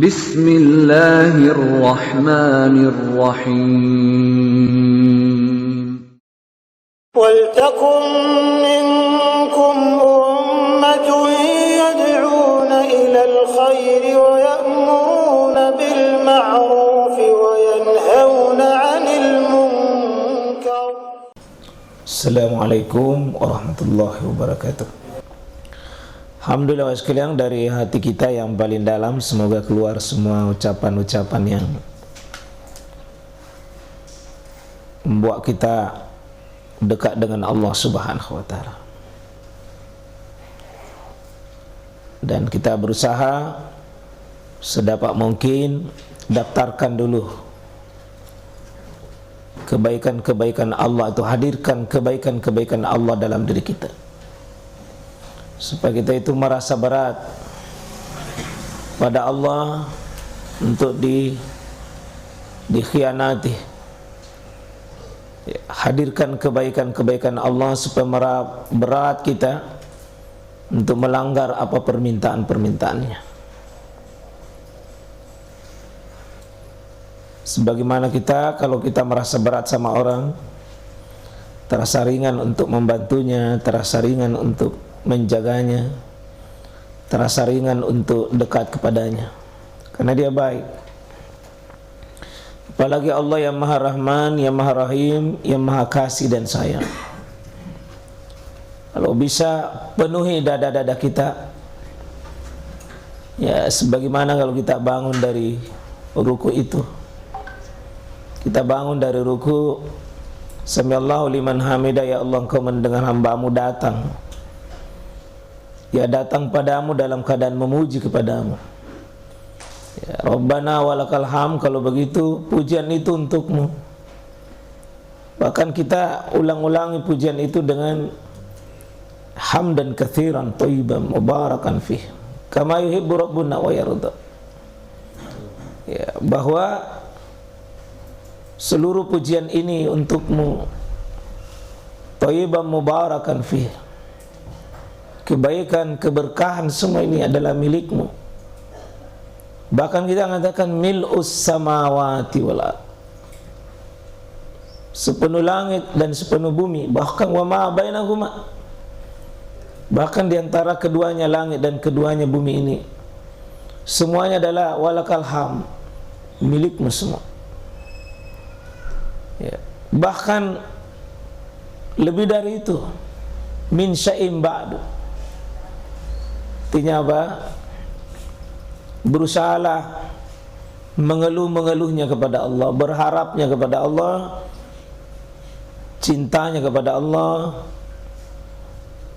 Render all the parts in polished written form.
Bismillahirrahmanirrahim. وَلْتَكُنْ مِنْكُمْ أُمَّةٌ يَدْعُونَ إِلَى الْخَيْرِ وَيَأْمُرُونَ بِالْمَعْرُوفِ وَيَنْهَوْنَ عَنِ الْمُنْكَرِ. Assalamualaikum warahmatullahi wabarakatuh. Alhamdulillah sekalian, dari hati kita yang paling dalam semoga keluar semua ucapan-ucapan yang membuat kita dekat dengan Allah Subhanahu wa taala. Dan kita berusaha sedapat mungkin daftarkan dulu kebaikan-kebaikan Allah, itu hadirkan kebaikan-kebaikan Allah dalam diri kita, supaya kita itu merasa berat pada Allah untuk dikhianati. Hadirkan kebaikan-kebaikan Allah supaya berat kita untuk melanggar apa permintaan-permintaannya. Sebagaimana kita, kalau kita merasa berat sama orang, terasa ringan untuk membantunya, terasa ringan untuk menjaganya, terasa ringan untuk dekat kepadanya, karena dia baik. Apalagi Allah yang Maha Rahman, yang Maha Rahim, yang Maha Kasih dan Sayang. Kalau bisa penuhi dada-dada kita, ya sebagaimana kalau kita bangun dari ruku itu, kita bangun dari ruku, Samiallahu liman hamidah, ya Allah engkau mendengar hamba-Mu datang, ya datang padamu dalam keadaan memuji kepadamu. Ya, Rabbana walakal hamd, kalau begitu pujian itu untukmu. Bahkan kita ulang-ulangi pujian itu dengan hamdan katsiran thayyiban mubarakan fih kama yuhibbu rabbuna wa yarda. Ya, bahwa seluruh pujian ini untukmu, thayyiban mubarakan fih, kebaikan, keberkahan semua ini adalah milikmu. Bahkan kita mengatakan mil'us samawati wal ardh, sepenuh langit dan sepenuh bumi, bahkan wa ma bainahuma, bahkan di antara keduanya langit dan keduanya bumi ini, semuanya adalah walakal hamd, milikmu semua. Ya. Bahkan lebih dari itu, min syai'in ba'du, artinya apa? Berusahalah mengeluh-mengeluhnya kepada Allah, berharapnya kepada Allah, cintanya kepada Allah,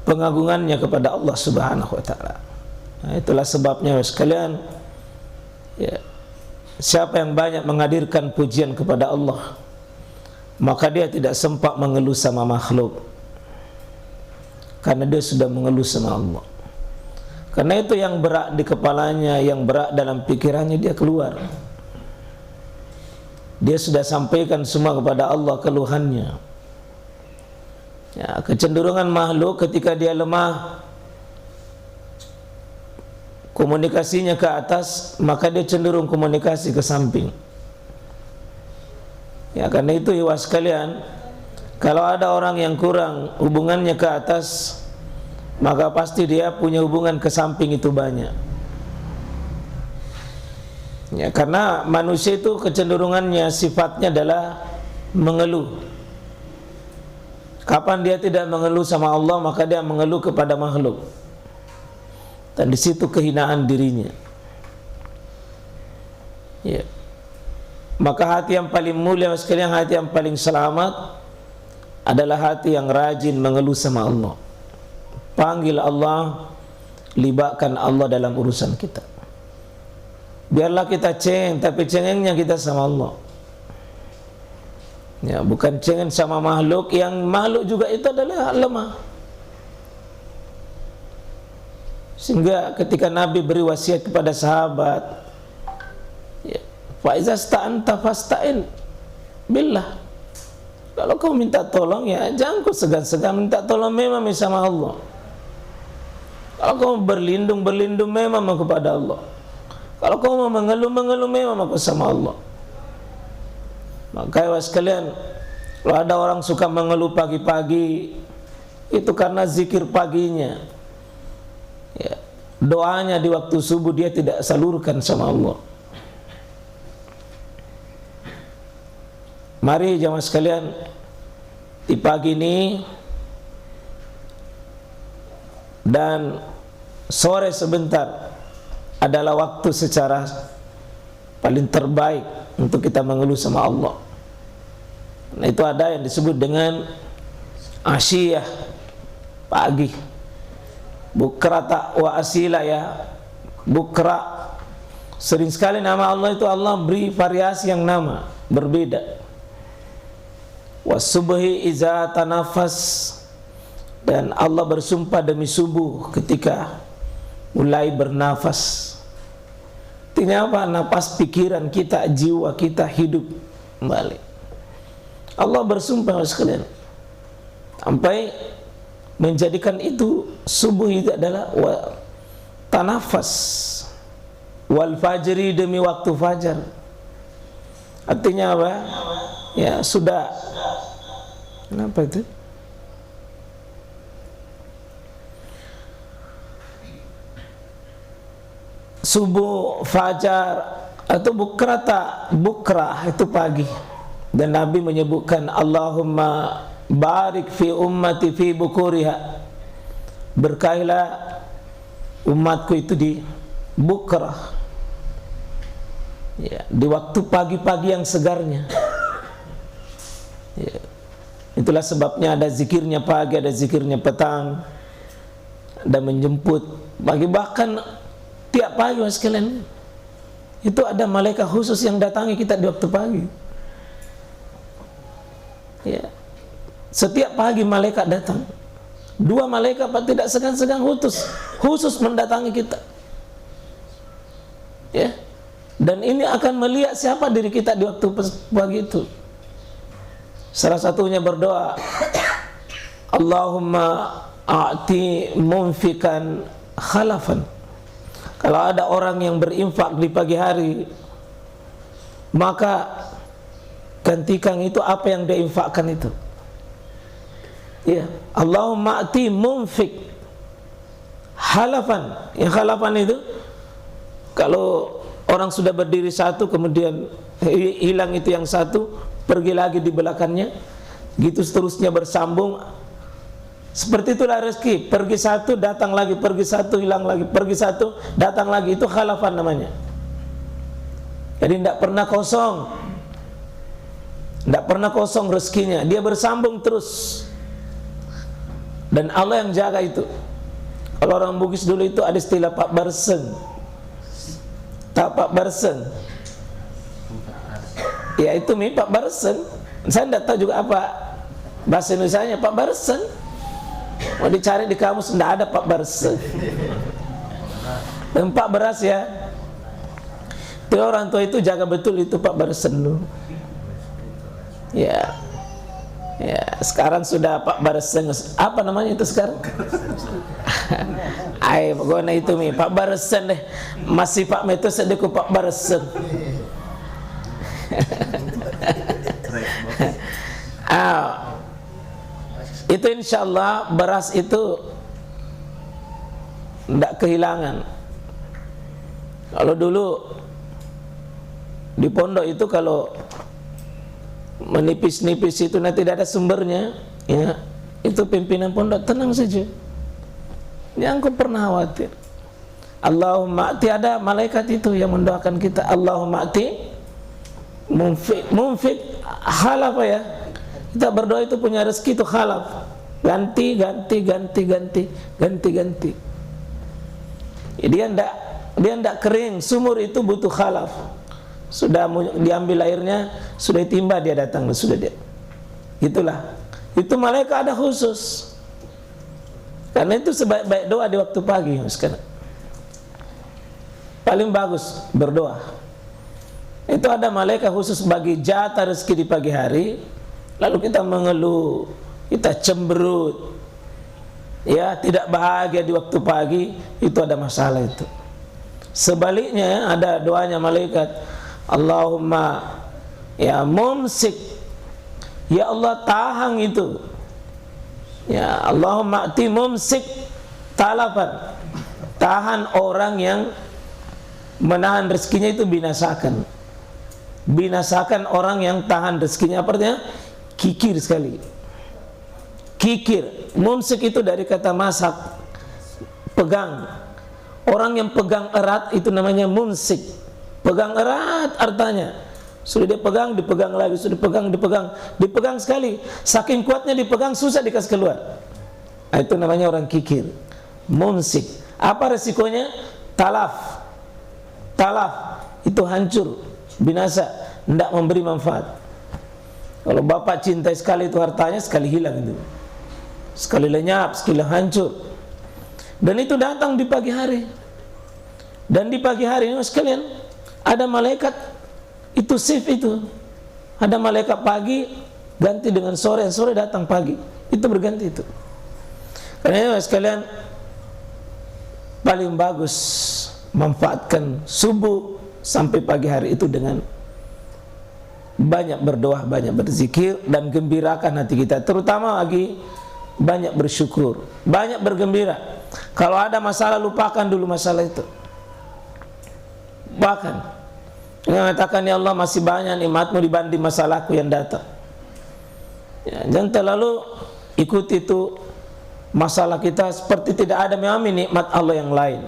pengagungannya kepada Allah Subhanahu wa taala. Nah, itulah sebabnya sekalian, ya, siapa yang banyak menghadirkan pujian kepada Allah, maka dia tidak sempat mengeluh sama makhluk, karena dia sudah mengeluh sama Allah. Karena itu yang berat di kepalanya, yang berat dalam pikirannya, dia keluar. Dia sudah sampaikan semua kepada Allah keluhannya. Ya, kecenderungan makhluk ketika dia lemah komunikasinya ke atas, maka dia cenderung komunikasi ke samping. Ya, karena itu ikhwas sekalian, kalau ada orang yang kurang hubungannya ke atas, maka pasti dia punya hubungan ke samping itu banyak. Ya, karena manusia itu kecenderungannya, sifatnya adalah mengeluh. Kapan dia tidak mengeluh sama Allah, maka dia mengeluh kepada makhluk. Dan di situ kehinaan dirinya. Ya. Maka hati yang paling mulia sekalian, hati yang paling selamat adalah hati yang rajin mengeluh sama Allah. Panggil Allah, libatkan Allah dalam urusan kita. Biarlah kita cengeng, tapi cengengnya kita sama Allah. Ya, bukan cengeng sama makhluk, yang makhluk juga itu adalah lemah. Sehingga ketika Nabi beri wasiat kepada sahabat, ya, fa iza sta'anta fasta'in billah. Kalau kau minta tolong, ya jangan kau segan-segan minta tolong, memang sama Allah. Kalau kau berlindung memang kepada Allah. Kalau kau mau mengeluh memang aku sama Allah. Maka ya sekalian, kalau ada orang suka mengeluh pagi-pagi, itu karena zikir paginya, ya, doanya di waktu subuh dia tidak salurkan sama Allah. Mari jamaah sekalian, di pagi ini dan sore sebentar adalah waktu secara paling terbaik untuk kita mengeluh sama Allah. Nah, itu ada yang disebut dengan asyiyah, pagi. Bukrata wa asila, ya. Bukra, sering sekali nama Allah itu Allah beri variasi yang nama berbeda. Wasubhi iza tanafas, dan Allah bersumpah demi subuh ketika mulai bernafas. Artinya apa? Napas pikiran kita, jiwa kita hidup kembali. Allah bersumpah sekalian, sampai menjadikan itu subuh itu adalah tanafas, wal fajri, demi waktu fajar. Artinya apa? Ya sudah. Kenapa itu? Subuh, fajar, atau bukrah itu pagi. Dan Nabi menyebutkan Allahumma barik fi ummati fi bukuriha, berkahilah umatku itu di bukrah, ya, di waktu pagi-pagi yang segarnya, ya. Itulah sebabnya ada zikirnya pagi, ada zikirnya petang, ada menjemput pagi. Bahkan tiap pagi sekalian, itu ada malaikat khusus yang datangi kita di waktu pagi, ya. Setiap pagi malaikat datang. 2 malaikat tidak segan-segan khusus mendatangi kita, ya. Dan ini akan melihat siapa diri kita di waktu pagi itu. Salah satunya berdoa, Allahumma a'ti munfikan khalafan. Kalau ada orang yang berinfak di pagi hari, maka gantikan itu apa yang dia infakkan itu. Ya, Allahumma a'ti munfik halafan. Yang halafan itu kalau orang sudah berdiri satu kemudian hilang itu yang satu, pergi lagi di belakangnya, gitu seterusnya bersambung. Seperti itulah rezeki, pergi satu datang lagi, pergi satu hilang lagi, pergi satu datang lagi, itu khalafan namanya. Jadi tidak pernah kosong, tidak pernah kosong rezekinya, dia bersambung terus. Dan Allah yang jaga itu. Kalau orang Bugis dulu itu ada istilah Pak Barseng. Tak Pak Barseng, ya itu Pak Barseng. Saya tidak tahu juga apa bahasa Indonesianya Pak Barseng. Mau dicari di kamus tidak ada Pak Barseng. Dan Pak Beras, ya. Itu orang tua itu jaga betul itu Pak Barseng dulu. Ya. Ya, sekarang sudah Pak Barseng. Apa namanya itu sekarang? Ay, pokoknya itu Pak Barseng deh. Masih Pak Meto sedeku Pak Barseng. Itu insya Allah beras itu tidak kehilangan. Kalau dulu di pondok itu kalau menipis-nipis itu nanti tidak ada sumbernya, ya, itu pimpinan pondok tenang saja, jangan kau pernah khawatir. Allahumma ati, ada malaikat itu yang mendoakan kita. Allahumma ati munfik halaf, ya. Kita berdoa itu punya rezeki itu halaf, ganti. Dia ndak kering, sumur itu butuh khalaf. Sudah diambil airnya, sudah ditimba, dia datang, sudah dia. Itulah. Itu malaikat ada khusus. Karena itu sebaik-baik doa di waktu pagi sekarang. Paling bagus berdoa. Itu ada malaikat khusus bagi jatah rezeki di pagi hari. Lalu kita mengeluh, kita cemberut, ya, tidak bahagia di waktu pagi, itu ada masalah itu. Sebaliknya ada doanya malaikat, Allahumma ya mumsik, ya Allah tahan itu, ya Allahumma ati mumsik talafan, tahan orang yang menahan rezekinya itu binasakan. Binasakan orang yang tahan rezekinya, artinya kikir sekali. Kikir, mumsik itu dari kata masak, pegang. Orang yang pegang erat itu namanya mumsik. Pegang erat artinya sudah dia pegang, dipegang lagi, sudah dipegang, dipegang sekali. Saking kuatnya dipegang susah dikasih keluar. Nah, itu namanya orang kikir. Mumsik. Apa resikonya? Talaf. Talaf itu hancur, binasa, tidak memberi manfaat. Kalau bapak cintai sekali itu hartanya, sekali hilang itu, sekali lenyap, sekali hancur. Dan itu datang di pagi hari. Dan di pagi hari ini sekalian ada malaikat itu shift itu. Ada malaikat pagi ganti dengan sore, sore datang pagi. Itu berganti itu. Karena itu sekalian paling bagus manfaatkan subuh sampai pagi hari itu dengan banyak berdoa, banyak berzikir, dan gembirakan hati kita. Terutama lagi banyak bersyukur, banyak bergembira. Kalau ada masalah, lupakan dulu masalah itu. Bahkan mengatakan, ya Allah masih banyak nikmatmu dibanding masalahku yang datang. Ya, jangan terlalu ikut itu masalah kita seperti tidak ada memang nikmat Allah yang lain.